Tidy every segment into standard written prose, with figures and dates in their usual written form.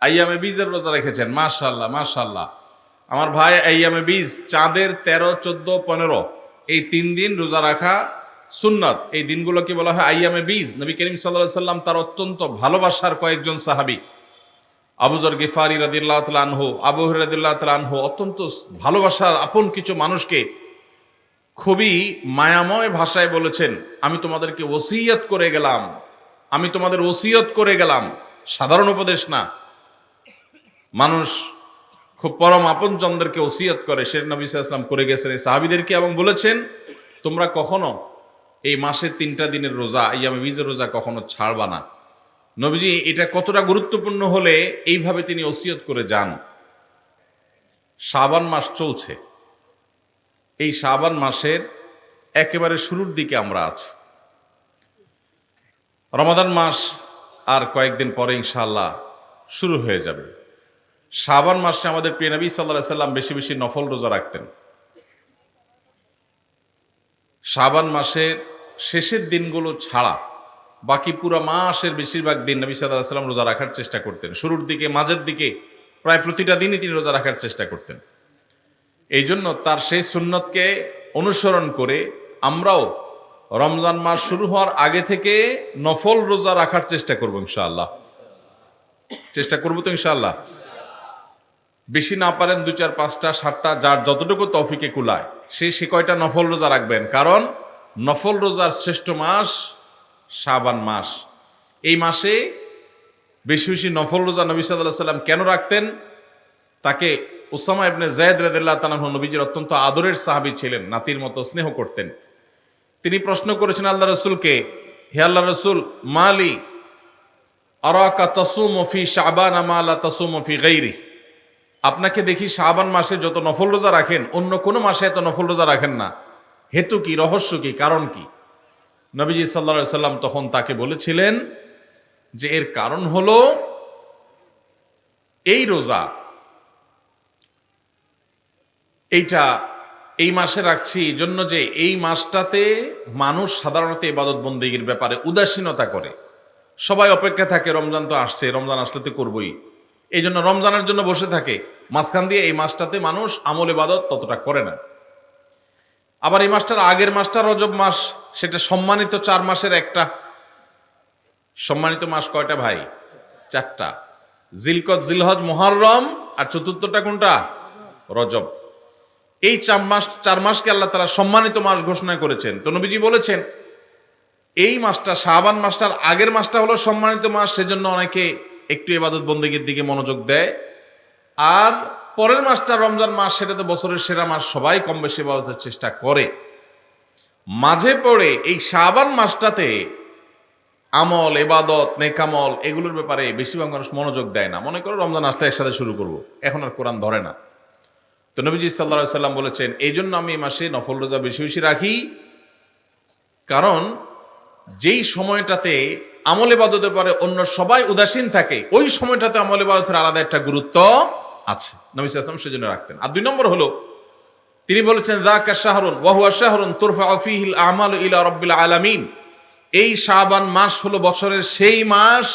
আইয়ামে বীজের রোজা রেখেছেন, মাশাআল্লাহ মাশাআল্লাহ। আমার ভাই আইয়ামে বীজ, চাঁদের 13, 14, 15 এই 3 দিন রোজা রাখা সুন্নাত। এই দিনগুলোকে বলা হয় আইয়ামে বীজ। নবী করিম সাল্লাল্লাহু আলাইহি সাল্লাম তার অত্যন্ত ভালোবাসার কয়েকজন সাহাবী, আবু যর গিফারি রাদিয়াল্লাহু তাআলা আনহু, আবু হুরায়রা রাদিয়াল্লাহু তাআলা আনহু, অত্যন্ত ভালোবাসার আপন কিছু মানুষকে খুবই মায়াময় ভাষায় বলেছেন, আমি তোমাদেরকে ওসিয়ত করে গেলাম, আমি তোমাদের ওসিয়ত করে গেলাম। সাধারণ উপদেশ না, মানুষ খুব পরম আপনজনদেরকে ওসিয়ত করে, সে নবী সাল্লাল্লাহু আলাইহি ওয়াসাল্লাম করে গেছেন এই সাহাবীদেরকে এবং বলেছেন, তোমরা কখনো এই মাসের 3টা দিনের রোজা, আইয়ামে বীজের রোজা কখনো ছাড়বা না। নবীজি এটা কতটা গুরুত্বপূর্ণ হলে এইভাবে তিনি ওসিয়ত করে যান। শাবান মাস চলছে, এই শাবান মাসের একেবারে শুরুর দিকে আমরা আছি। রমাদান মাস আর কয়েকদিন পরে ইনশাআল্লাহ শুরু হয়ে যাবে। শাবান মাসে আমাদের প্রিয় নবী সাল্লাল্লাহু আলাইহি সাল্লাম বেশি বেশি নফল রোজা রাখতেন। শাবান মাসের শেষের দিনগুলো ছাড়া বাকি পুরো মাসের বেশিরভাগ দিন নবী সাল্লাল্লাহু আলাইহি সাল্লাম রোজা রাখার চেষ্টা করতেন। শুরুর দিকে, মাঝের দিকে প্রায় প্রতিটা দিনই তিনি রোজা রাখার চেষ্টা করতেন। এই জন্য তার সেই সুন্নতকে অনুসরণ করে আমরাও রমজান মাস শুরু হওয়ার আগে থেকে নফল রোজা রাখার চেষ্টা করব ইনশাআল্লাহ। চেষ্টা করবো তো ইনশাআল্লাহ। বেশি না পারেন 2, 4, 5টা 7টা, যার যতটুকু তৌফিকে কুলায় সে কয়টা নফল রোজা রাখবেন। কারণ নফল রোজার শ্রেষ্ঠ মাস শাবান মাস। এই মাসে বেশি বেশি নফল রোজা নবী সাল্লাল্লাহু আলাইহি সাল্লাম কেন রাখতেন? তাকে উসামা ইবনে যায়েদ রাদিয়াল্লাহু তাআলা আনহু, নবীজির অত্যন্ত আদরের সাহাবী ছিলেন, নাতির মতো স্নেহ করতেন। তিনি প্রশ্ন করেছেন আল্লাহ রাসূলকে, হে আল্লাহ রাসূল, মালি আরাকা তাসুমু ফি শাবান মা লা তাসুমু ফি গায়রি, আপনাকে দেখি শাবান মাসে যত নফল রোজা রাখেন অন্য কোনো মাসে এত নফল রোজা রাখেন না, হেতু কি, রহস্য কি, কারণ কি? নবীজি সাল্লাল্লাহু আলাইহি সাল্লাম তখন তাকে বলেছিলেন যে এর কারণ হলো এই রোজা, এইটা এই মাসে রাখছি জন্য যে এই মাসটাতে মানুষ সাধারণত ইবাদত বন্দেগীর ব্যাপারে উদাসীনতা করে। সবাই অপেক্ষা থাকে, রমজান তো আসছে, রমজান আসলে তো করবই, এই জন্য রমজানের জন্য বসে থাকে। মাঝখান দিয়ে এই মাসটাতে মানুষ আমল ইবাদত ততটা করে না। আবার এই মাসটার আগের মাসটা রজব মাস, সেটা সম্মানিত 4 মাসের একটা। সম্মানিত মাস কয়টা ভাই? 4টা, জিলকদ, জিলহজ, মুহররম, আর চতুর্থটা কোনটা? রজব। এই 4 মাসকে আল্লাহ তাআলা সম্মানিত মাস ঘোষণা করেছেন। তো নবীজি বলেছেন এই মাসটা, শাবান মাসটার আগের মাসটা হলো সম্মানিত মাস, সেজন্য অনেকে একটু ইবাদত বন্দেগীর দিকে মনোযোগ দেয়। আর পরের মাসটা রমজান মাস, সেটা তো বছরের সেরা মাস, সবাই কম বেশি ইবাদতের চেষ্টা করে। মাঝে পড়ে এই শাবান মাসটাতে আমল, ইবাদত, নেকামল এগুলোর ব্যাপারে বেশিরভাগ মানুষ মনোযোগ দেয় না। মনে করে রমজান আসলে একসাথে শুরু করব, এখন আর কোরআন ধরে না। তো নবীজি সাল্লাল্লাহু আলাইহি সাল্লাম বলেছেন এই জন্য আমি এই মাসে নফল রোজা বেশি বেশি রাখি, কারণ যেই সময়টাতে আমল ইবাদতের পরে অন্য সবাই উদাসীন থাকে, ওই সময়টাতে আমল ইবাদতের আলাদা একটা গুরুত্ব আছে। নবী সাল্লাল্লাহু আলাইহি ওয়াসাল্লাম সেজন্য রাখতেন। আর 2 নম্বর হলো তিনি বলেছেন যাকা শাহরুন ওয়া হুয়া শাহরুন তুরফাউ ফীহিল আমালু ইলা রাব্বিল আলামিন। এই শাবান মাস হলো বছরের সেই মাস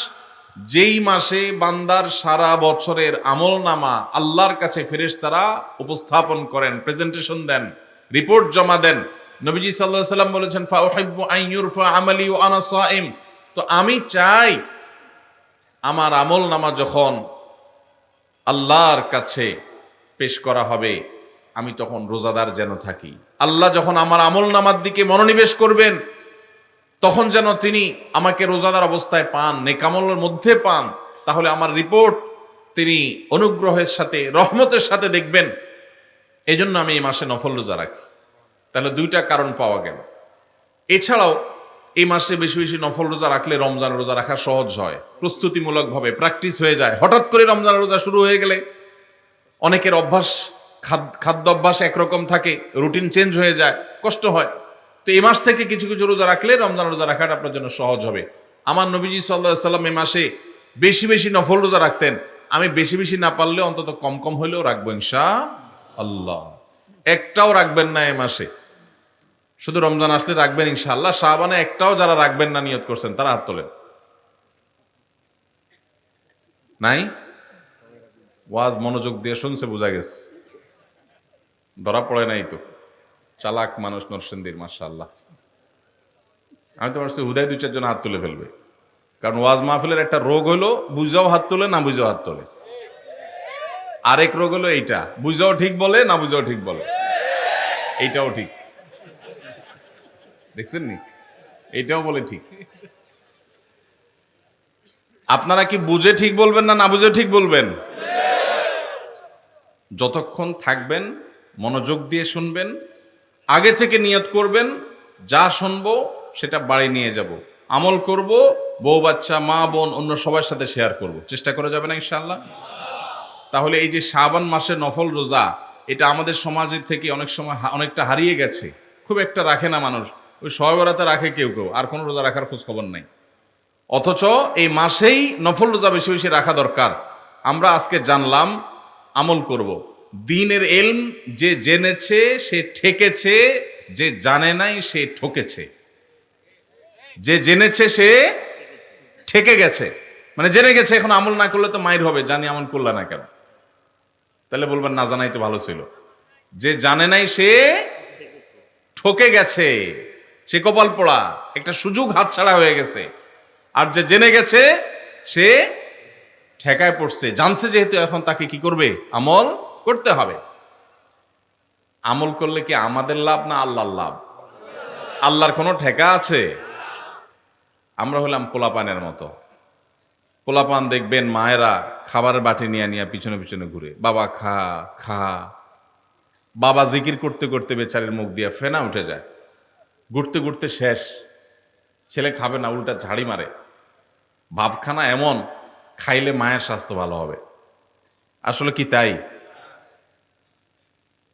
যেই মাসে বান্দার সারা বছরের আমলনামা আল্লাহর কাছে ফেরেশতারা উপস্থাপন করেন, প্রেজেন্টেশন দেন, রিপোর্ট জমা দেন। নবীজি সাল্লাল্লাহু আলাইহি সাল্লাম বলেছেন ফা উহিব্বু আন ইউরফা আমালি ওয়া আনা সাইম, তো আমি চাই আমার আমলনামা যখন আল্লাহর কাছে পেশ করা হবে আমি তখন রোজাদার যেন থাকি। আল্লাহ যখন আমার আমলনামার দিকে মনোনিবেশ করবেন তখন যেন তিনি আমাকে রোজাদার অবস্থায় পান, নেকামলের মধ্যে পান, তাহলে আমার রিপোর্ট তিনি অনুগ্রহের সাথে, রহমতের সাথে দেখবেন। এই জন্য আমি এই মাসে নফল রোজা রাখি। তাহলে 2টা কারণ পাওয়া গেল। এছাড়াও এই মাসে বেশি বেশি নফল রোজা রাখলে রমজান রোজা রাখা সহজ হয়, প্রস্তুতিমূলকভাবে প্র্যাকটিস হয়ে যায়। হঠাৎ করে রমজান রোজা শুরু হয়ে গেলে অনেকের অভ্যাস, খাদ্য অভ্যাস একরকম থাকে, রুটিন চেঞ্জ হয়ে যায়, কষ্ট হয়। তো এই মাস থেকে কিছু কিছু রোজা রাখলে রমজান রোজা রাখাটা আপনার জন্য সহজ হবে। আমার নবীজি সাল্লাল্লাহু আলাইহি সাল্লাম এই মাসে বেশি বেশি নফল রোজা রাখতেন। আমি বেশি বেশি না পারলে অন্তত কম কম হইলেও রাখবো ইনশাআল্লাহ। একটাও রাখবেন না এই মাসে, শুধু রমজান আসলে রাখবেন ইনশাআল্লাহ। শাবানে একটাও যারা রাখবেন না নিয়ত করছেন তারা হাত তোলেন। নাই? ওয়াজ মনোযোগ দিয়ে শুনছে, বোঝা গেছে, ধরা পড়ে নাই তো। চালাক মানুষ নরসিংদীর, মাশাআল্লাহ। আমি তো ভাবছি হুদায় 2-4 জন হাত তুলে ফেলবে, কারণ ওয়াজ মাহফিলের একটা রোগ হলো বুঝাও হাত তোলে, না বুঝাও হাত তোলে। আরেক রোগ হলো এইটা, বুঝাও ঠিক বলে, না বুঝাও ঠিক বলে। এইটাও ঠিক, দেখছেন নি? এইটাও বলে ঠিক। আপনারা কি বুঝে ঠিক বলবেন, না না বুঝে ঠিক বলবেন? যতক্ষণ থাকবেন মনোযোগ দিয়ে শুনবেন, আগে থেকে নিয়ত করবেন, যা শুনবো সেটা বাড়ি নিয়ে যাব, আমল করব, বউ বাচ্চা মা বোন অন্য সবার সাথে শেয়ার করব, চেষ্টা করা যাবে না ইনশাআল্লাহ? তাহলে এই যে শাবান মাসের নফল রোজা, এটা আমাদের সমাজের থেকে অনেক সময় অনেকটা হারিয়ে গেছে, খুব একটা রাখে না মানুষ। ওই শবে বরাতে রাখে কেউ কেউ, আর কোনো রোজা রাখার খোঁজ খবর নাই। অথচ এই মাসেই নফল রোজা বেশি বেশি রাখা দরকার। আমরা আজকে জানলাম, আমল করব। দ্বীনের ইলম যে জেনেছে সে ঠেকেছে, যে জানে নাই সে ঠকেছে। যে জেনেছে সে ঠেকে গেছে, মানে জেনে গেছে, এখন আমল না করলে তো মাইর হবে, জানি আমল করলে না কেন? তাহলে বলবেন না জানাই তো ভালো ছিল। যে জানে নাই সে ঠকে গেছে, সে কপাল পোড়া, একটা সুযোগ হাতছাড়া হয়ে গেছে। আর যে জেনে গেছে সে ঠেকায় পড়ছে, জানছে যেহেতু, এখন তাকে কি করবে? আমল করতে হবে। আমল করলে কি আমাদের লাভ না আল্লাহর লাভ? আল্লাহর কোনো ঠেকা আছে? আমরা হলাম পোলাপানের মতো। পোলাপান দেখবেন মায়েরা খাবারের বাটি নিয়ে নিয়ে পিছনে পিছনে ঘুরে, বাবা খা খা। বাবা জিকির করতে করতে বেচারের মুখ দিয়ে ফেনা উঠে যায়, ঘুরতে ঘুরতে শেষ, ছেলে খাবে না, উল্টা ঝাড়ি মারে। ভাবখানা এমন, খাইলে মায়ের স্বাস্থ্য ভালো হবে। আসলে কি তাই?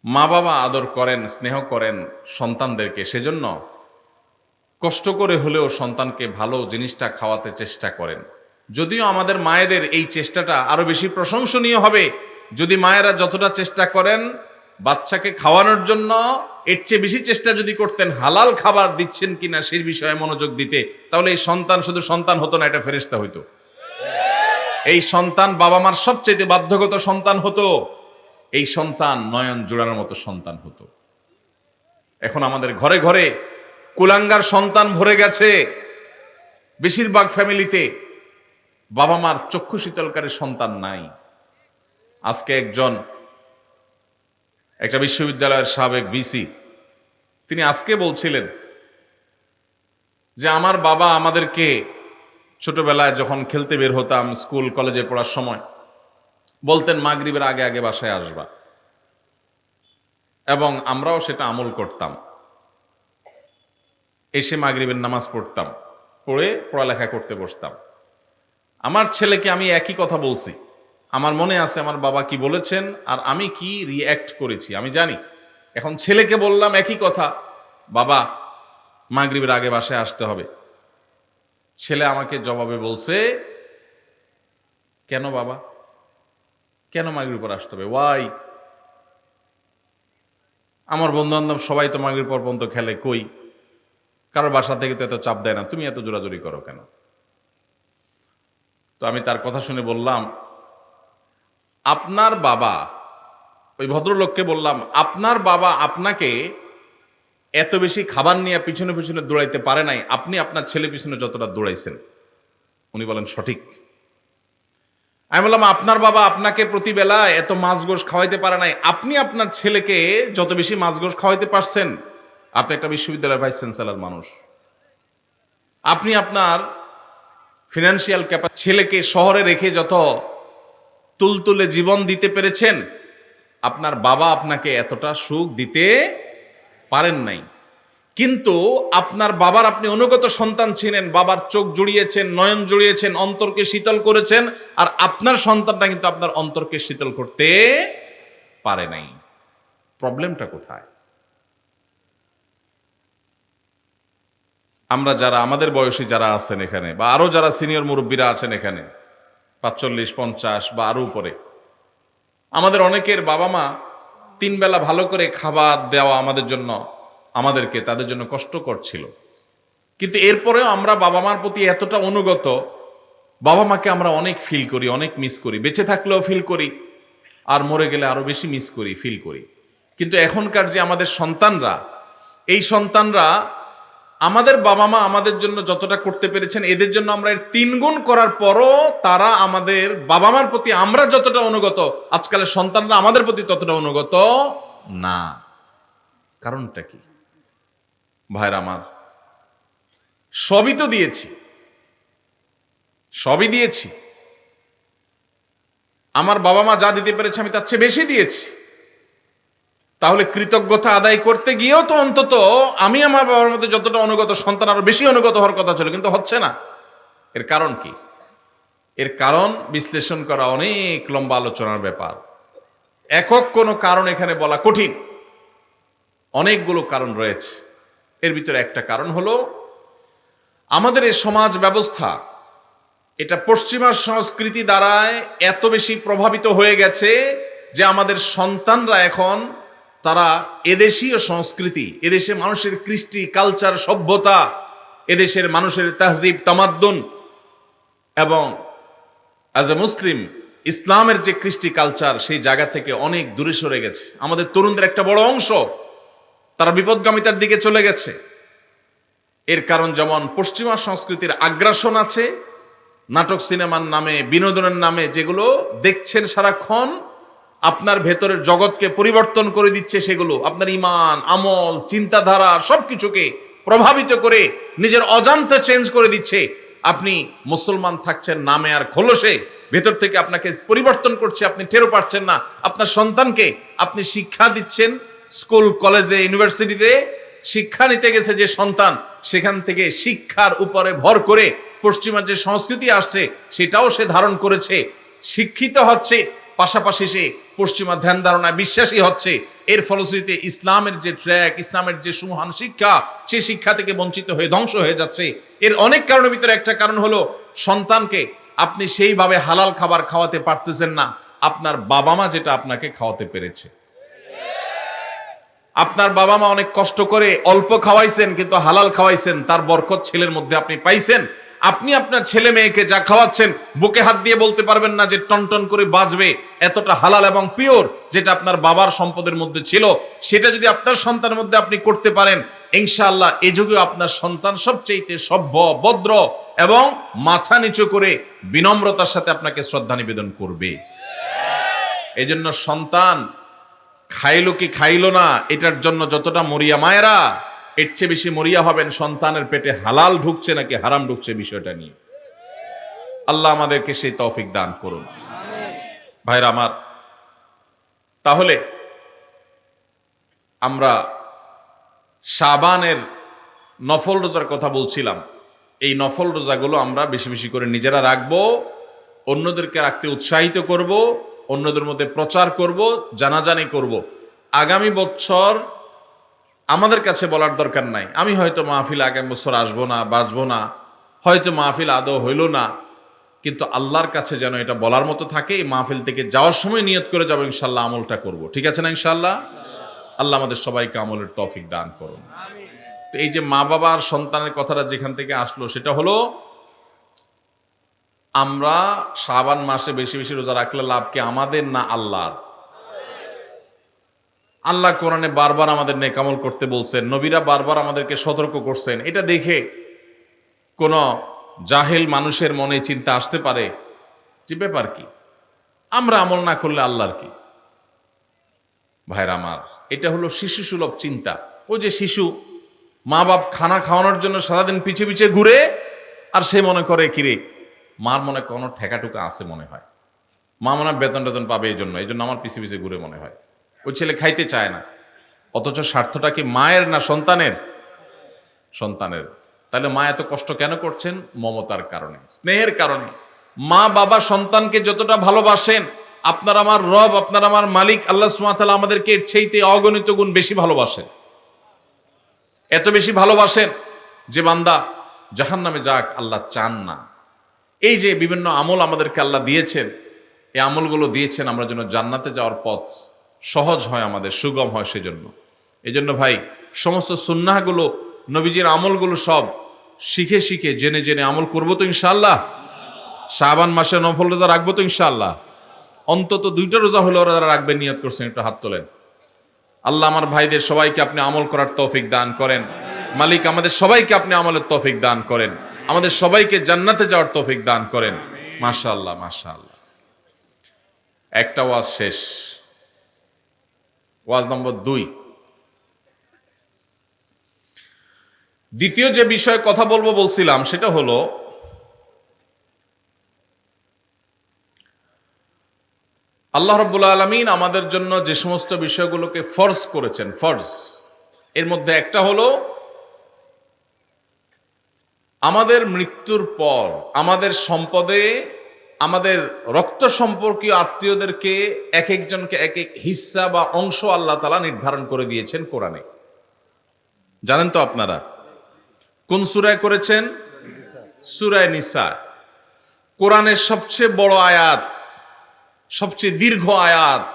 মা বাবা আদর করেন, স্নেহ করেন সন্তানদেরকে, সেজন্য কষ্ট করে হলেও সন্তানকে ভালো জিনিসটা খাওয়াতে চেষ্টা করেন। যদিও আমাদের মায়েদের এই চেষ্টাটা আরো বেশি প্রশংসনীয় হবে, যদি মায়েরা যতটা চেষ্টা করেন বাচ্চাকে খাওয়ানোর জন্য, এর চেয়ে বেশি চেষ্টা যদি করতেন হালাল খাবার দিচ্ছেন কিনা সেই বিষয়ে মনোযোগ দিতে, তাহলে এই সন্তান শুধু সন্তান হতো না, এটা ফেরেশতা হইতো। এই সন্তান বাবা মার সবচেয়ে বাধ্যগত সন্তান হতো। এই সন্তান নয়ন জোড়ানোর মতো সন্তান হতো। এখন আমাদের ঘরে ঘরে কুলাঙ্গার সন্তান ভরে গেছে। বেশিরভাগ ফ্যামিলিতে বাবা মার চক্ষু শীতলকারী সন্তান নাই। আজকে একটা বিশ্ববিদ্যালয়ের সাবেক ভিসি, তিনি আজকে বলছিলেন যে আমার বাবা আমাদেরকে ছোটবেলায় যখন খেলতে বের হতাম, স্কুল কলেজে পড়ার সময় বলতেন মাগরিবের আগে আগে বাসায় আসবা, এবং আমরাও সেটা আমল করতাম। এসে মাগরিবের নামাজ পড়তাম, পড়ে পড়ালেখা করতে বসতাম। আমার ছেলেকে আমি একই কথা বলছি, আমার মনে আছে আমার বাবা কি বলেছেন আর আমি কি রিঅ্যাক্ট করেছি আমি জানি। এখন ছেলেকে বললাম একই কথা, বাবা মাগরিবের আগে বাসায় আসতে হবে। ছেলে আমাকে জবাবে বলছে, কেন বাবা, কেন মাগরিব পর আসতে হবে, ওয়াই? আমার বন্ধু বান্ধব সবাই তো মাগরিব পর পর্যন্ত খেলে, কই কারোর বাসা থেকে তো এত চাপ দেয় না, তুমি এত জোরাজুরি করো কেন? তো আমি তার কথা শুনে বললাম, আপনার বাবা, ওই ভদ্রলোককে বললাম, আপনার বাবা আপনাকে এত বেশি খাবার নিয়ে পিছনে পিছনে দৌড়াইতে পারে নাই, আপনি আপনার ছেলে পিছনে যতটা দৌড়াইছেন। উনি বলেন সঠিক। আমি বললাম, আপনার বাবা আপনাকে প্রতিবেলা এত মাছ গোশ খাওয়াইতে পারে নাই, আপনি আপনার ছেলেকে যত বেশি মাছ গোশ খাওয়াইতে পারছেন। আপনি একটা বিশ্ববিদ্যালয়ের ভাইস চ্যান্সেলর মানুষ, আপনি আপনার ফিনান্সিয়াল ক্যাপাসিটি, ছেলেকে শহরে রেখে যত তুলতুলে জীবন দিতে পেরেছেন, আপনার বাবা আপনাকে এতটা সুখ দিতে পারেন নাই। কিন্তু আপনার বাবার আপনি অনুগত সন্তান ছিলেন, বাবার চোখ জুড়িয়েছেন, নয়ন জুড়িয়েছেন, অন্তরকে শীতল করেছেন, আর আপনার সন্তানটা কিন্তু আপনার অন্তরকে শীতল করতে পারে নাই। প্রবলেমটা কোথায়? আমরা যারা আমাদের বয়সী যারা আছেন এখানে, বা আরো যারা সিনিয়র মুরব্বীরা আছেন এখানে 45-50 বা আরো উপরে, আমাদের অনেকের বাবা মা 3 বেলা ভালো করে খাবার দেওয়া আমাদেরকে তাদের জন্য কষ্টকর ছিল। কিন্তু এরপরেও আমরা বাবা মার প্রতি এতটা অনুগত, বাবা মাকে আমরা অনেক ফিল করি, অনেক মিস করি, বেঁচে থাকলেও ফিল করি, আর মরে গেলে আরো বেশি মিস করি, ফিল করি। কিন্তু এখনকার যে আমাদের সন্তানরা, এই সন্তানরা আমাদের বাবা মা আমাদের জন্য যতটা করতে পেরেছেন, এদের জন্য আমরা এর 3 গুণ করার পরও তারা আমাদের বাবা মার প্রতি আমরা যতটা অনুগত, আজকালের সন্তানরা আমাদের প্রতি ততটা অনুগত না। কারণটা কি ভাইরা আমার? সবই তো দিয়েছি, সবই দিয়েছি। আমার বাবা মা যা দিতে পেরেছে আমি তার চেয়ে বেশি দিয়েছি। তাহলে কৃতজ্ঞতা আদায় করতে গিয়েও তো অন্তত আমি আমার বাবার মধ্যে যতটা অনুগত, সন্তান আরো বেশি অনুগত হওয়ার কথা ছিল, কিন্তু হচ্ছে না। এর কারণ কি? এর কারণ বিশ্লেষণ করা অনেক লম্বা আলোচনার ব্যাপার। একক কোনো কারণ এখানে বলা কঠিন, অনেকগুলো কারণ রয়েছে। এর ভিতরে একটা কারণ হলো আমাদের এই সমাজ ব্যবস্থা, এটা পশ্চিমা সংস্কৃতি দ্বারায় এত বেশি প্রভাবিত হয়ে গেছে যে আমাদের সন্তানরা এখন তারা এদেশীয় সংস্কৃতি, এদেশে মানুষের কৃষ্টি, কালচার, সভ্যতা, এদেশের মানুষের তাহজিব, তামাদ্দুন এবং অ্যাজ এ মুসলিম ইসলামের যে কৃষ্টি কালচার, সেই জায়গা থেকে অনেক দূরে সরে গেছে। আমাদের তরুণদের একটা বড় অংশ তারা বিপদগামিতার দিকে চলে গেছে। এর কারণ যেমন পশ্চিমা সংস্কৃতির আগ্রাসন আছে, নাটক সিনেমার নামে, বিনোদনের নামে যেগুলো দেখছেন সারাক্ষণ, আপনার ভেতরের জগৎকে পরিবর্তন করে দিচ্ছে। সেগুলো আপনার ইমান, আমল, চিন্তাধারা সবকিছুকে প্রভাবিত করে নিজের অজান্তে চেঞ্জ করে দিচ্ছে। আপনি মুসলমান থাকছেন নামে আর খোলসে, ভেতর থেকে আপনাকে পরিবর্তন করছে, আপনি টেরও পাচ্ছেন না। আপনার সন্তানকে আপনি শিক্ষা দিচ্ছেন, স্কুল, কলেজে, ইউনিভার্সিটিতে শিক্ষা নিতে গেছে যে সন্তান, সেখান থেকে শিক্ষার উপরে ভর করে পশ্চিমা যে সংস্কৃতি আসছে সেটাও সে ধারণ করেছে, শিক্ষিত হচ্ছে, পাশাপাশি সে পশ্চিমা ধ্যান ধারণায় বিশ্বাসী হচ্ছে। এর ফলশ্রুতিতে ইসলামের যে ট্র্যাক, ইসলামের যে সুমহান শিক্ষা, সেই শিক্ষা থেকে বঞ্চিত হয়ে ধ্বংস হয়ে যাচ্ছে। এর অনেক কারণের ভিতরে একটা কারণ হলো সন্তানকে আপনি সেইভাবে হালাল খাবার খাওয়াতে পারতেছেন না আপনার বাবা মা যেটা আপনাকে খাওয়াতে পেরেছে। আপনার বাবা মা অনেক কষ্ট করে অল্প খাওয়াইছেন, কিন্তু হালাল খাওয়াইছেন, তার বরকত ছেলের মধ্যে আপনি পাইছেন। আপনি আপনার ছেলে মেয়েকে যা খাওয়াচ্ছেন বুকে হাত দিয়ে বলতে পারবেন না যে টনটন করে বাজবে, এতটা হালাল এবং পিওর। যেটা আপনার বাবার সম্পদের মধ্যে ছিল, সেটা যদি আপনার সন্তানের মধ্যে আপনি করতে পারেন, ইনশাআল্লাহ এই যুগে আপনার সন্তান সবচেয়ে সভ্য, ভদ্র এবং মাথা নিচু করে বিনম্রতার সাথে আপনাকে শ্রদ্ধা নিবেদন করবে। এই জন্য সন্তান খাইলো কি খাইলো না এটার জন্য যতটা মরিয়া মায়েরা, এর চেয়ে বেশি মরিয়া হবেন সন্তানের পেটে হালাল ঢুকছে নাকি হারাম ঢুকছে বিষয়টা নিয়ে। আল্লাহ আমাদেরকে সেই তৌফিক দান করুন। ভাইরা আমার, তাহলে আমরা শাবানের নফল রোজার কথা বলছিলাম। এই নফল রোজাগুলো আমরা বেশি বেশি করে নিজেরা রাখবো, অন্যদেরকে রাখতে উৎসাহিত করব, অন্যদের মধ্যে প্রচার করব, জানাজানি করব। আগামী বছর আমাদের কাছে বলার দরকার নাই, আমি হয়তো মাহফিল আগামী বছর আসবো না, বাঁচবো না, হয়তো মাহফিল আদৌ হইল না, কিন্তু আল্লাহর কাছে যেন এটা বলার মতো থাকে। এই মাহফিল থেকে যাওয়ার সময় নিয়ত করে যাবো ইনশাল্লাহ আমলটা করব। ঠিক আছে না ইনশাল্লাহ? আল্লাহ আমাদের সবাইকে আমলের তৌফিক দান করুন। তো এই যে মা বাবার সন্তানের কথাটা যেখান থেকে আসলো, সেটা হলো আমরা শাবান মাসে বেশি বেশি রোজা রাখলে লাভ কি আমাদের না আল্লাহর? আল্লাহ কোরআনে বারবার আমাদের নেকামল করতে বলছেন, নবীরা বারবার আমাদেরকে সতর্ক করছেন। এটা দেখে কোন জাহেল মানুষের মনে চিন্তা আসতে পারে যে ব্যাপার কি, আমরা আমল না করলে আল্লাহর কি? ভাইরা আমার, এটা হলো শিশু সুলভ চিন্তা। ওই যে শিশু মা বাপ খানা খাওয়ানোর জন্য সারাদিন পিছে পিছে ঘুরে, আর সে মনে করে কিরে মার মনে কোনো ঠেকাটুকা আছে মনে হয়, মা মনে হয় বেতন টেতন পাবে, এই জন্য আমার পিছে পিছে ঘুরে মনে হয়। ওই ছেলে খাইতে চায় না, অথচ স্বার্থটা কি মায়ের না সন্তানের? সন্তানের। তাহলে মা এত কষ্ট কেন করছেন? মমতার কারণে, স্নেহের কারণে। মা বাবা সন্তানকে যতটা ভালোবাসেন, আপনার আমার রব, আপনার আমার মালিক আল্লাহ সুবহানাহু ওয়া তাআলা আমাদেরকে এর চাইতে অগণিত গুণ বেশি ভালোবাসেন। এত বেশি ভালোবাসেন যে বান্দা জাহান্নামে যাক আল্লাহ চান না। এই যে বিভিন্ন আমল আমাদেরকে আল্লাহ দিয়েছেন, এই আমলগুলো দিয়েছেন আমরা যেন জান্নাতে যাওয়ার পথ সহজ হয়, আমাদের সুগম হয়। সেজন্য এই জন্য ভাই, সমস্ত সুন্নাহগুলো, নবীজির আমলগুলো সব শিখে শিখে জেনে জেনে আমল করবো তো ইনশাআল্লাহ। শাবান মাসে নফল রোজা রাখবো তো ইনশাআল্লাহ। অন্তত 2টা রোজা হলো ওরা রাখবেন, নিয়ত করছেন, একটু হাত তোলেন। আল্লাহ আমার ভাইদের সবাইকে আপনি আমল করার তৌফিক দান করেন। মালিক আমাদের সবাইকে আপনি আমলের তৌফিক দান করেন, আমাদের সবাইকে জান্নাতে যাওয়ার তৌফিক দান করেন। মাশাআল্লাহ মাশাআল্লাহ। একটা ওয়াজ শেষ, ওয়াজ নম্বর 2। দ্বিতীয় যে বিষয়ে কথা বলবো বলছিলাম সেটা হলো আল্লাহ রাব্বুল আলামিন আমাদের জন্য যে সমস্ত বিষয়গুলোকে ফরজ করেছেন, ফরজ, এর মধ্যে একটা হলো আমাদের মৃত্যুর পর আমাদের সম্পদে আমাদের রক্ত সম্পর্কীয় আত্মীয়দেরকে এক একজনকে এক এক হিস্সা বা অংশ আল্লাহ তাআলা নির্ধারণ করে দিয়েছেন কোরআনে। জানেন তো আপনারা কোন সূরায় করেছেন? সূরা নিসা, কোরআনের সবচেয়ে বড় আয়াত, সবচেয়ে দীর্ঘ আয়াত।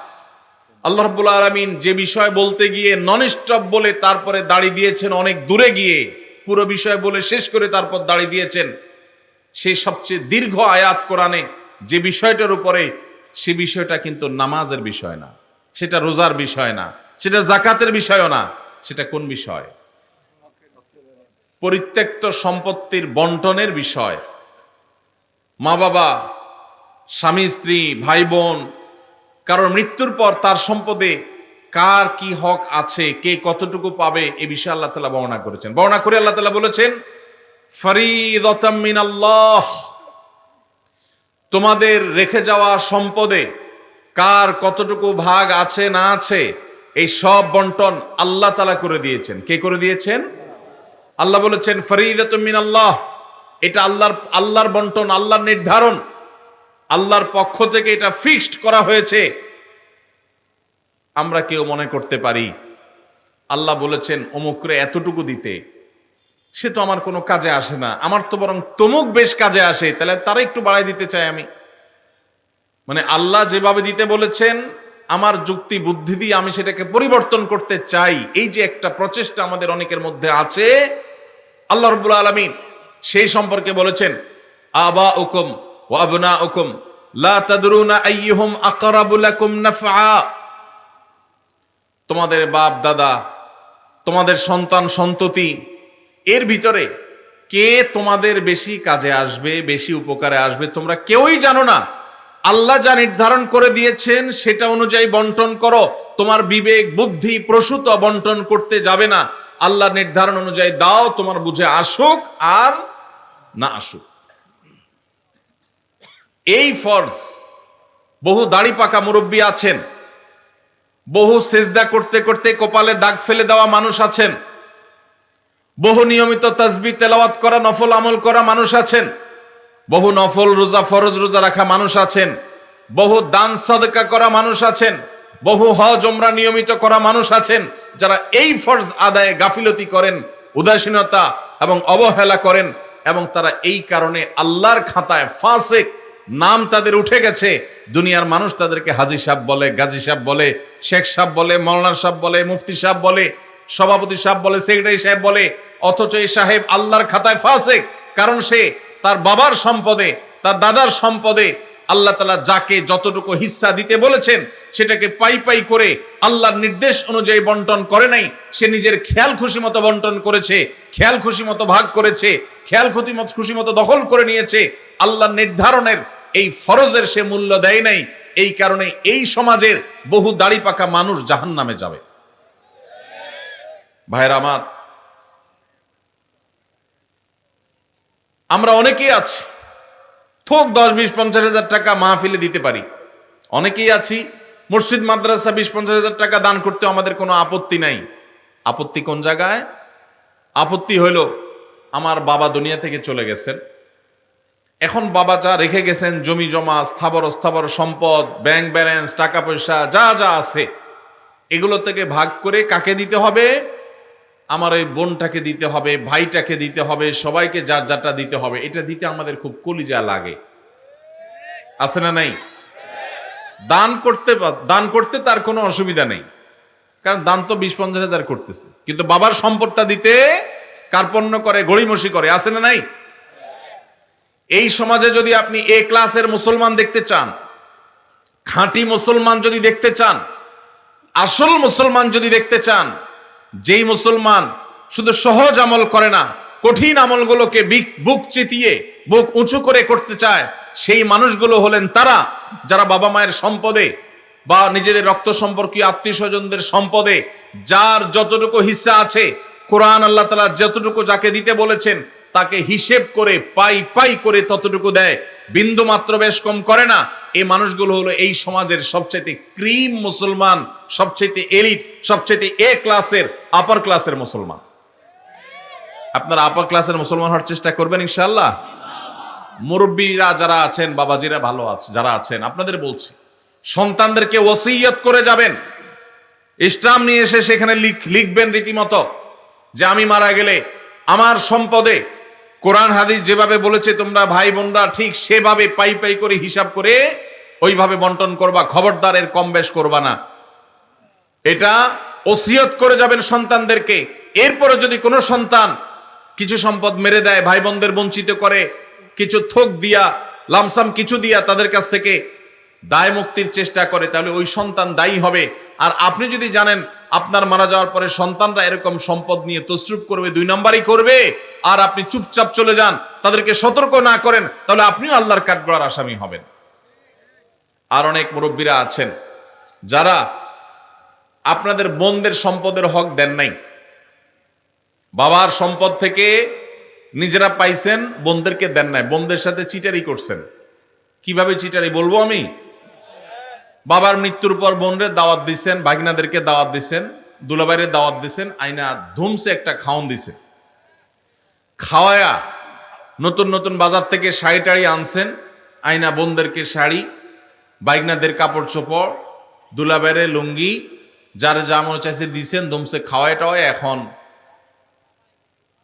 আল্লাহ রাব্বুল আলামিন যে বিষয় বলতে গিয়ে নন স্টপ বলে তারপরে দাড়ি দিয়েছেন অনেক দূরে গিয়ে, পুরো বিষয় বলে শেষ করে তারপর দাড়ি দিয়েছেন, সেই সবচেয়ে দীর্ঘ আয়াত কোরআনে যে বিষয়টার উপরে, সে বিষয়টা কিন্তু নামাজের বিষয় না, সেটা রোজার বিষয় না, সেটা যাকাতের বিষয়ও না। সেটা কোন বিষয়? পরিত্যক্ত সম্পত্তির বন্টনের বিষয়। মা বাবা, স্বামী স্ত্রী, ভাই বোন, কারণ মৃত্যুর পর তার সম্পদে কার কি হক আছে, কে কতটুকু পাবে, এ বিষয়ে আল্লাহ তাআলা বর্ণনা করেছেন। বর্ণনা করে আল্লাহ তাআলা বলেছেন, ফরিদাতাম মিনাল্লাহ, তোমাদের রেখে যাওয়া সম্পদে কার কতটুকু ভাগ আছে না আছে, এই সব বন্টন আল্লাহ তাআলা করে দিয়েছেন। কে করে দিয়েছেন? আল্লাহ বলেছেন ফরিদাতুম মিনাল্লাহ, এটা আল্লাহর বন্টন, আল্লাহর নির্ধারণ, আল্লাহর পক্ষ থেকে এটা ফিক্সড করা হয়েছে। আমরা কেউ মনে করতে পারি আল্লাহ বলেছেন অমুকরে এতটুকু দিতে, সে তো আমার কোনো কাজে আসে না, আমার তো বরং তমুক বেশ কাজে আসে, তাহলে তারা একটু বাড়াই দিতে চাই আমি। মানে আল্লাহ যেভাবে দিতে বলেছেন, আমার যুক্তি বুদ্ধি দিয়ে আমি সেটাকে পরিবর্তন করতে চাই, এই যে একটা প্রচেষ্টা আমাদের অনেকের মধ্যে আছে, আল্লাহ রাব্বুল আলামিন সেই সম্পর্কে বলেছেন, আবাউকুম ওয়া আবনাউকুম লা তাদরুনা আইয়ুহুম আকরাবু লাকুম নাফআ, তোমাদের বাপ দাদা, তোমাদের সন্তান সন্ততি, এর ভিতরে কে তোমাদের বেশি কাজে আসবে, বেশি উপকারে আসবে, তোমরা কেউই জানো না। আল্লাহ যা নির্ধারণ করে দিয়েছেন সেটা অনুযায়ী বন্টন করো। তোমার বিবেক বুদ্ধি প্রসূত বন্টন করতে যাবে না, আল্লাহ নির্ধারণ অনুযায়ী দাও, তোমার বুঝে আসুক আর না আসুক। এই ফরজ। বহু দাড়ি পাকা মুরব্বী আছেন, বহু সিজদা করতে করতে কপালে দাগ ফেলে দেওয়া মানুষ আছেন, বহু নিয়মিত তাসবিহ তেলাওয়াত করা নফল আমল করা মানুষ আছেন, বহু নফল রোজা ফরজ রোজা রাখা মানুষ আছেন, বহু দান সাদকা করা মানুষ আছেন, বহু হজ ওমরা নিয়মিত করা মানুষ আছেন, যারা এই ফরজ আদায়ে গাফিলতি করেন, উদাসীনতা এবং অবহেলা করেন, এবং তারা এই কারণে আল্লাহর খাতায় ফাসিক নাম তাদের উঠে গেছে। দুনিয়ার মানুষ তাদেরকে হাজী সাহেব বলে, গাজী সাহেব বলে, শেখ সাহেব বলে, মৌলানা সাহেব বলে, মুফতি সাহেব বলে, সভাপতি সাহেব বলে, সেক্রেটারি সাহেব বলে, অথচ এই সাহেব আল্লাহর খাতায় ফাসিক। কারণ সে তার বাবার সম্পদে, তার দাদার সম্পদে আল্লাহ তাআলা যাকে যতটুকু হিস্সা দিতে বলেছেন সেটাকে পাই পাই করে আল্লাহর নির্দেশ অনুযায়ী বন্টন করে নাই। সে নিজের খেয়াল খুশি মতো বন্টন করেছে, খেয়াল খুশি মতো ভাগ করেছে, খেয়াল খুশি মতো দখল করে নিয়েছে। আল্লাহর নির্ধারণের এই ফরজের সে মূল্য দেয় নাই। এই কারণে এই সমাজের বহু দাড়ি পাকা মানুষ জাহান্নামে যাবে। ভাইরা আমার, আমরা অনেকেই আছি থোক 10-20-50 হাজার টাকা মাহফিলে দিতে পারি, অনেকেই আছি মসজিদ মাদ্রাসা 20-50 হাজার টাকা দান করতে আমাদের কোনো আপত্তি নাই। আপত্তি কোন জায়গায়? আপত্তি হইল আমার বাবা দুনিয়া থেকে চলে গেছেন, এখন বাবা যা রেখে গেছেন জমি জমা স্থাবর অস্থাবর সম্পদ, ব্যাংক ব্যালেন্স, টাকা পয়সা যা যা আছে, এগুলো থেকে ভাগ করে কাকে দিতে হবে? আমার এই বোনটাকে দিতে হবে, ভাইটাকে দিতে হবে, সবাইকে যার যারটা দিতে হবে। এটা দিতে আমাদের খুব কলিজা লাগে, আছে না নাই? দান করতে তার কোনো অসুবিধা নেই, কারণ দান তো 20-50 হাজার করতেছে, কিন্তু বাবার সম্পদটা দিতে কার্পণ্য করে, গড়িমসি করে, আছে না নাই? এই সমাজে যদি আপনি এ ক্লাসের মুসলমান দেখতে চান, খাঁটি মুসলমান যদি দেখতে চান, আসল মুসলমান যদি দেখতে চান, যেই মুসলমান শুধু সহজ আমল করে না, কঠিন আমলগুলোকে বুক চিতিয়ে বুক উঁচু করে করতে চায়, সেই মানুষগুলো হলেন তারা যারা বাবা মায়ের সম্পদে বা নিজেদের রক্ত সম্পর্কীয় আত্মীয় স্বজনদের সম্পদে যার যতটুকু হিস্সা আছে, কোরআন আল্লাহ তাআলা যতটুকু যাকে দিতে বলেছেন তাকে হিসেব করে পাই পাই করে ততটুকু দেয়, বিন্দু মাত্র বেশ কম করে না। এই মানুষগুলো হলো এই সমাজের সবচেয়ে ক্রিম মুসলমান, সবচেয়ে এলিট, সবচেয়ে এ ক্লাসের, আপার ক্লাসের মুসলমান। আপনারা আপার ক্লাসের মুসলমান হওয়ার চেষ্টা করবেন ইনশাআল্লাহ। মুরব্বীরা যারা আছেন, বাবাজিরা ভালো আছে যারা আছেন, আপনাদের বলছি, সন্তানদেরকে ওসিয়ত করে যাবেন, স্টাম্প নিয়ে এসে সেখানে লিখবেন রীতিমতো যে আমি মারা গেলে আমার সম্পদে কোরআন হাদিস যেভাবে বলেছে তোমরা ভাই বোনরা ঠিক সেভাবে পাই পাই করে হিসাব করে ওইভাবে বন্টন করবা, খবরদার এর কম বেশ করবা না। এটা ওসিয়ত করে যাবেন সন্তানদেরকে। এরপরে যদি কোনো সন্তান কিছু সম্পদ মেরে দেয়, ভাই বোনদের বঞ্চিত করে, কিছু থোক দিয়া লামসাম কিছু দিয়া তাদের কাছ থেকে দায় মুক্তির চেষ্টা করে, তাহলে ওই সন্তান দায়ী হবে। আর আপনি যদি জানেন আপনার মারা যাওয়ার পরে সন্তানরা এরকম সম্পদ নিয়ে তসরুপ করবে, 2 নম্বরই করবে, আর আপনি চুপচাপ চলে যান, তাদেরকে সতর্ক না করেন, তাহলে আপনিও আল্লাহর কাঠগড়ার আসামি হবেন। আর অনেক মুরব্বীরা আছেন যারা আপনাদের বোনদের সম্পদের হক দেন নাই, বাবার সম্পদ থেকে নিজেরা পাইছেন, বোনদেরকে দেন নাই, বোনদের সাথে চিটারি করছেন। কিভাবে চিটারি বলবো আমি? বাবার মৃত্যুর পর বোনরে দাওয়াত দিছেন, ভাগিনাদেরকে দাওয়াত দিছেন, দুলাভাইরে দাওয়াত দিছেন, আইনা ধুমসে একটা খাওন দিছেন, খাওয়ায়া নতুন নতুন বাজার থেকে শাড়ি টাড়ি আনছেন, আইনা বোনদেরকে শাড়ি, ভাগিনাদের কাপড় চোপড়, দুলাভাইরে লুঙ্গি, যার যা মনে চাইছে দিছেন, ধুমসে খাওয়ায় টাওয়ায় এখন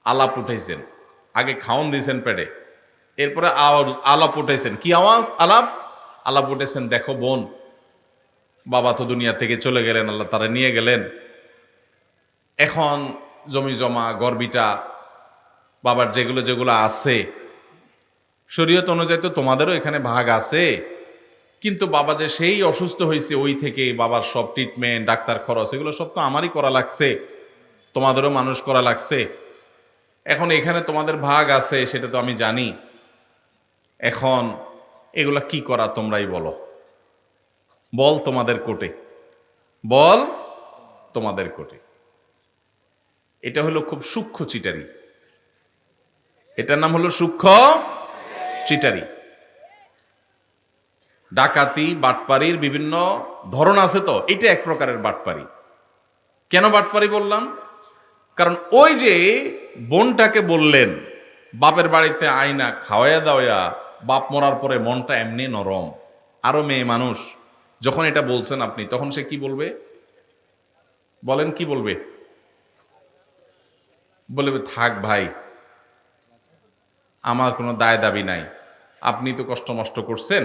আলাপ উঠাইছেন। আগে খাওন দিয়েছেন পেটে, এরপরে আলাপ উঠাইছেন। কি আলাপ উঠেছেন, দেখো বোন, বাবা তো দুনিয়া থেকে চলে গেলেন, আল্লাহ তারা নিয়ে গেলেন, এখন জমি জমা গর্বিটা বাবার যেগুলো যেগুলো আছে শরীয়ত অনুযায়ী তো তোমাদেরও এখানে ভাগ আছে, কিন্তু বাবা যে সেই অসুস্থ হয়েছে ওই থেকে বাবার সব ট্রিটমেন্ট, ডাক্তার খরচ, এগুলো সব তো আমারই করা লাগছে, তোমাদেরও মানুষ করা লাগছে। এখন এখানে তোমাদের ভাগ আছে সেটা তো আমি জানি, এখন এগুলা কি করা তোমরাই বলো, বল তোমাদের কোটে, বল তোমাদের কোটে। এটা হলো খুব সূক্ষ্ম চিটারি, এটার নাম হলো সূক্ষ্ম চিটারি। ডাকাতি বাটপারির বিভিন্ন ধরন আছে, তো এটা এক প্রকারের বাটপারি। কেন বাটপারি বললাম? কারণ ওই যে বোনটাকে বললেন বাপের বাড়িতে আইনা খাওয়াইয়া দাওয়া, বাপ মরার পরে মনটা এমনি নরম, আরো মেয়ে মানুষ, যখন এটা বলছেন আপনি, তখন সে কি বলবে বলেন? কি বলবে? বলবে থাক ভাই, আমার কোনো দায় দাবি নাই, আপনি তো কষ্ট মষ্ট করছেন,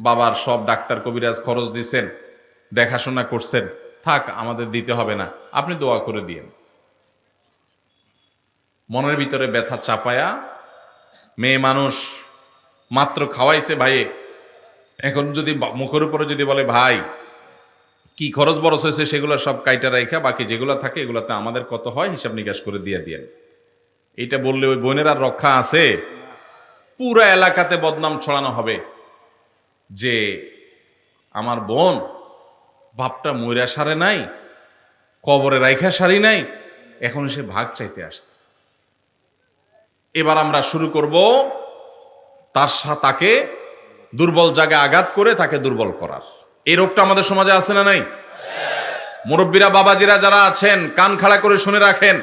বাবার সব ডাক্তার কবিরাজ খরচ দিছেন, দেখাশোনা করছেন, থাক আমাদের দিতে হবে না, আপনি দোয়া করে দিয়েন। মনের ভিতরে ব্যথা চাপায়া, মেয়ে মানুষ মাত্র খাওয়াইছে ভাইয়ে, এখন যদি মুখের উপরে যদি বলে ভাই কি খরচ বরচ হয়েছে সেগুলো সব কাইটা রাইখা বাকি যেগুলো থাকে এগুলোতে আমাদের কত হয় হিসাব নিকাশ করে দিয়ে দিয়েন, এটা বললে ওই বোনের আর রক্ষা আছে? পুরো এলাকাতে বদনাম ছড়ানো হবে যে আমার বোন বাপটা মইরা সারে নাই, কবরে রাইখা সারি নাই, এখন সে ভাগ চাইতে আসছে। এবার আমরা শুরু করব তাকে দুর্বল জায়গায় আঘাত করে তাকে দুর্বল করার। এই রোগটা আমাদের সমাজে আছে না নাই? মুরব্বীরা বাবাজিরা যারা আছেন কান খাড়া করে শুনে রাখেন,